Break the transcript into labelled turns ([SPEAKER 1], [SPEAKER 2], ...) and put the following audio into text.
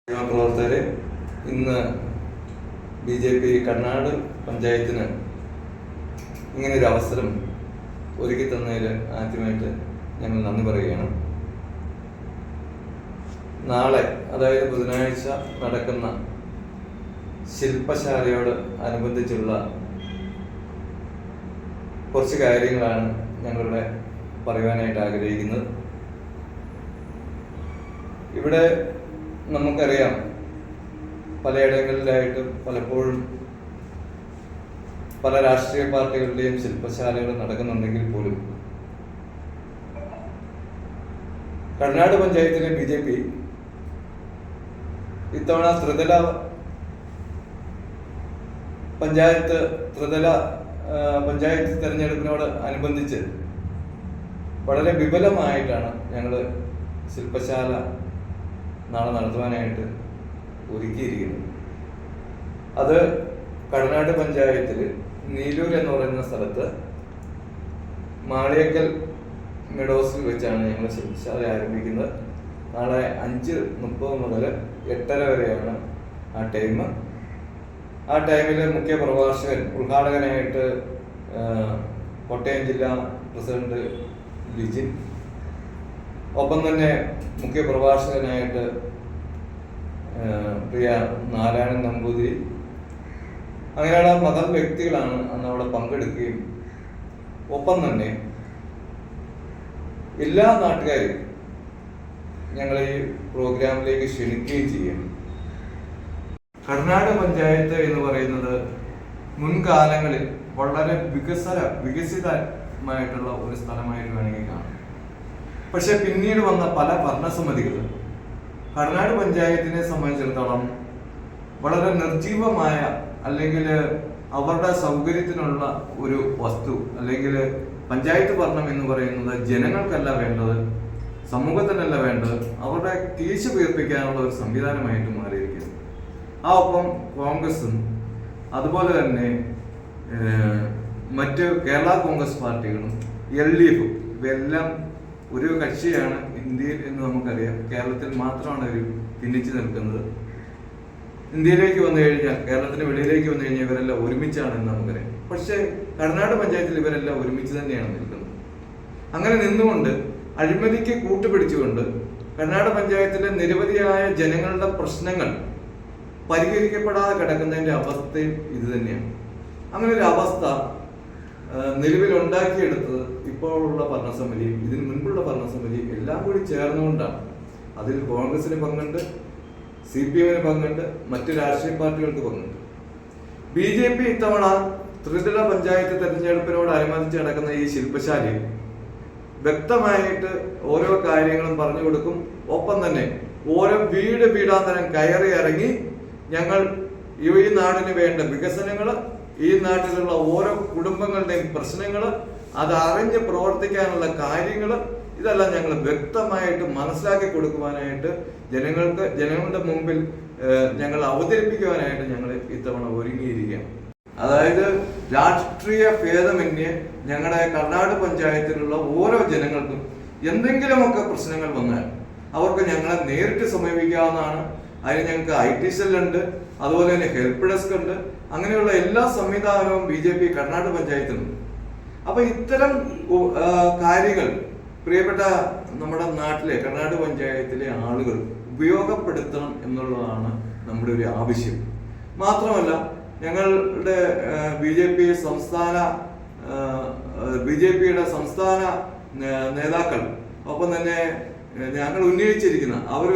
[SPEAKER 1] പ്രവർത്തകരെ ഇന്ന് BJP കർണാട് പഞ്ചായത്തിന് ഇങ്ങനൊരു അവസരം ഒരുക്കി തന്നതിൽ ആദ്യമായിട്ട് ഞങ്ങൾ നന്ദി പറയുകയാണ്. നാളെ അതായത് ബുധനാഴ്ച നടക്കുന്ന ശില്പശാലയോട് അനുബന്ധിച്ചുള്ള കുറച്ച് കാര്യങ്ങളാണ് ഞങ്ങളിവിടെ പറയുവാനായിട്ട് ആഗ്രഹിക്കുന്നത്. ഇവിടെ നമുക്കറിയാം, പലയിടങ്ങളിലായിട്ട് പലപ്പോഴും പല രാഷ്ട്രീയ പാർട്ടികളുടെയും ശില്പശാലകൾ നടക്കുന്നുണ്ടെങ്കിൽ പോലും കർണാട് പഞ്ചായത്തിലെ BJP ഇത്തവണ ത്രിതല പഞ്ചായത്ത് തെരഞ്ഞെടുപ്പിനോട് അനുബന്ധിച്ച് വളരെ വിപുലമായിട്ടാണ് ഞങ്ങൾ ശില്പശാല നാളെ നടത്തുവാനായിട്ട് ഒരുക്കിയിരിക്കുന്നത്. അത് കടനാട് പഞ്ചായത്തിൽ നീലൂർ എന്ന് പറയുന്ന സ്ഥലത്ത് മാളിയക്കൽ മെഡോസിൽ വെച്ചാണ് ഞങ്ങൾ ശില്പശാല ആരംഭിക്കുന്നത്. നാളെ 5:30 മുതൽ 8:30 വരെയാണ് ആ ടൈം. ആ ടൈമിൽ മുഖ്യ പ്രഭാഷകൻ ഉദ്ഘാടകനായിട്ട് കോട്ടയം ജില്ലാ പ്രസിഡന്റ് ലിജിൻ, ഒപ്പം തന്നെ മുഖ്യ പ്രഭാഷകനായിട്ട് പ്രിയ നാരായണൻ നമ്പൂതിരി, അങ്ങനെയുള്ള മഹത് വ്യക്തികളാണ് അന്ന് അവിടെ പങ്കെടുക്കുകയും ഒപ്പം തന്നെ എല്ലാ നാട്ടുകാരും ഞങ്ങൾ ഈ പ്രോഗ്രാമിലേക്ക് ക്ഷണിക്കുകയും ചെയ്യും. കർണാട് പഞ്ചായത്ത് എന്ന് പറയുന്നത് മുൻകാലങ്ങളിൽ വളരെ വികസിതമായിട്ടുള്ള ഒരു സ്ഥലമായിട്ട് വേണമെങ്കിൽ കാണാം. പക്ഷെ പിന്നീട് വന്ന പല ഭരണസമിതികൾ കർണാട് പഞ്ചായത്തിനെ സംബന്ധിച്ചിടത്തോളം വളരെ നിർജീവമായ അല്ലെങ്കിൽ അവരുടെ സൗകര്യത്തിനുള്ള ഒരു വസ്തു, അല്ലെങ്കിൽ പഞ്ചായത്ത് ഭരണം എന്ന് പറയുന്നത് ജനങ്ങൾക്കല്ല വേണ്ടത്, സമൂഹത്തിനല്ല വേണ്ടത്, അവരുടെ കീശ ഉയർപ്പിക്കാനുള്ള ഒരു സംവിധാനമായിട്ട് മാറിയിരിക്കുന്നു. ആ ഒപ്പം കോൺഗ്രസും അതുപോലെ തന്നെ മറ്റ് കേരള കോൺഗ്രസ് പാർട്ടികളും LDF ഇവയെല്ലാം ഒരു കക്ഷിയാണ് ഇന്ത്യയിൽ എന്ന് നമുക്കറിയാം. കേരളത്തിൽ മാത്രമാണ് അവർ ഭിന്നിച്ചു നിൽക്കുന്നത്. ഇന്ത്യയിലേക്ക് വന്നു കഴിഞ്ഞാൽ, കേരളത്തിന് വെളിയിലേക്ക് വന്നു കഴിഞ്ഞാൽ ഇവരെല്ലാം ഒരുമിച്ചാണെന്ന് നമുക്കറിയാം. പക്ഷേ കർണാട് പഞ്ചായത്തിൽ ഇവരെല്ലാം ഒരുമിച്ച് തന്നെയാണ് നിൽക്കുന്നത്. അങ്ങനെ നിന്നുകൊണ്ട് അഴിമതിക്ക് കൂട്ടുപിടിച്ചുകൊണ്ട് കർണാട് പഞ്ചായത്തിലെ നിരവധിയായ ജനങ്ങളുടെ പ്രശ്നങ്ങൾ പരിഹരിക്കപ്പെടാതെ കിടക്കുന്നതിൻ്റെ അവസ്ഥയും ഇത് തന്നെയാണ്. അങ്ങനെ ഒരു അവസ്ഥ നിലവിലുണ്ടാക്കിയെടുത്തത് ഇപ്പോഴുള്ള ഭരണസമിതി, ഇതിന് മുൻപുള്ള ഭരണസമിതി എല്ലാം കൂടി ചേർന്നുകൊണ്ടാണ്. അതിൽ കോൺഗ്രസിന് പങ്കുണ്ട്, CPM പങ്കുണ്ട്, മറ്റ് രാഷ്ട്രീയ പാർട്ടികൾക്ക് പങ്കുണ്ട്. BJP ഇത്തവണ ത്രിതല പഞ്ചായത്ത് തെരഞ്ഞെടുപ്പിനോട് അനുബന്ധിച്ച് നടക്കുന്ന ഈ ശില്പശാലയിൽ വ്യക്തമായിട്ട് ഓരോ കാര്യങ്ങളും പറഞ്ഞു കൊടുക്കും. ഒപ്പം തന്നെ ഓരോ വീടാന്തരം കയറി ഇറങ്ങി ഞങ്ങൾ ഈ നാടിന് വേണ്ട വികസനങ്ങൾ, ഈ നാട്ടിലുള്ള ഓരോ കുടുംബങ്ങളുടെയും പ്രശ്നങ്ങൾ അത് അറിഞ്ഞ് പ്രവർത്തിക്കാനുള്ള കാര്യങ്ങൾ, ഇതെല്ലാം ഞങ്ങൾ വ്യക്തമായിട്ട് മനസ്സിലാക്കി കൊടുക്കുവാനായിട്ട് ജനങ്ങളുടെ മുമ്പിൽ ഞങ്ങൾ അവതരിപ്പിക്കുവാനായിട്ട് ഞങ്ങൾ ഇത്തവണ ഒരുങ്ങിയിരിക്കുകയാണ്. അതായത് രാഷ്ട്രീയ ഭേദമന്യേ ഞങ്ങളുടെ കർണാട് പഞ്ചായത്തിലുള്ള ഓരോ ജനങ്ങൾക്കും എന്തെങ്കിലുമൊക്കെ പ്രശ്നങ്ങൾ വന്നാൽ അവർക്ക് ഞങ്ങളെ നേരിട്ട് സമീപിക്കാവുന്നതാണ്. അതിന് ഞങ്ങൾക്ക് IT സെല്ലുണ്ട്, അതുപോലെ തന്നെ ഹെൽപ്പ് ഡെസ്ക് ഉണ്ട്. അങ്ങനെയുള്ള എല്ലാ സംവിധാനവും BJP കർണാട് പഞ്ചായത്തിനുണ്ട്. അപ്പൊ ഇത്തരം കാര്യങ്ങൾ പ്രിയപ്പെട്ട നമ്മുടെ നാട്ടിലെ കർണാട് പഞ്ചായത്തിലെ ആളുകൾ ഉപയോഗപ്പെടുത്തണം എന്നുള്ളതാണ് നമ്മുടെ ഒരു ആവശ്യം. മാത്രമല്ല, ഞങ്ങളുടെ BJPയുടെ സംസ്ഥാന നേതാക്കൾ, ഒപ്പം തന്നെ ഞങ്ങൾ ഉന്നയിച്ചിരിക്കുന്ന അവർ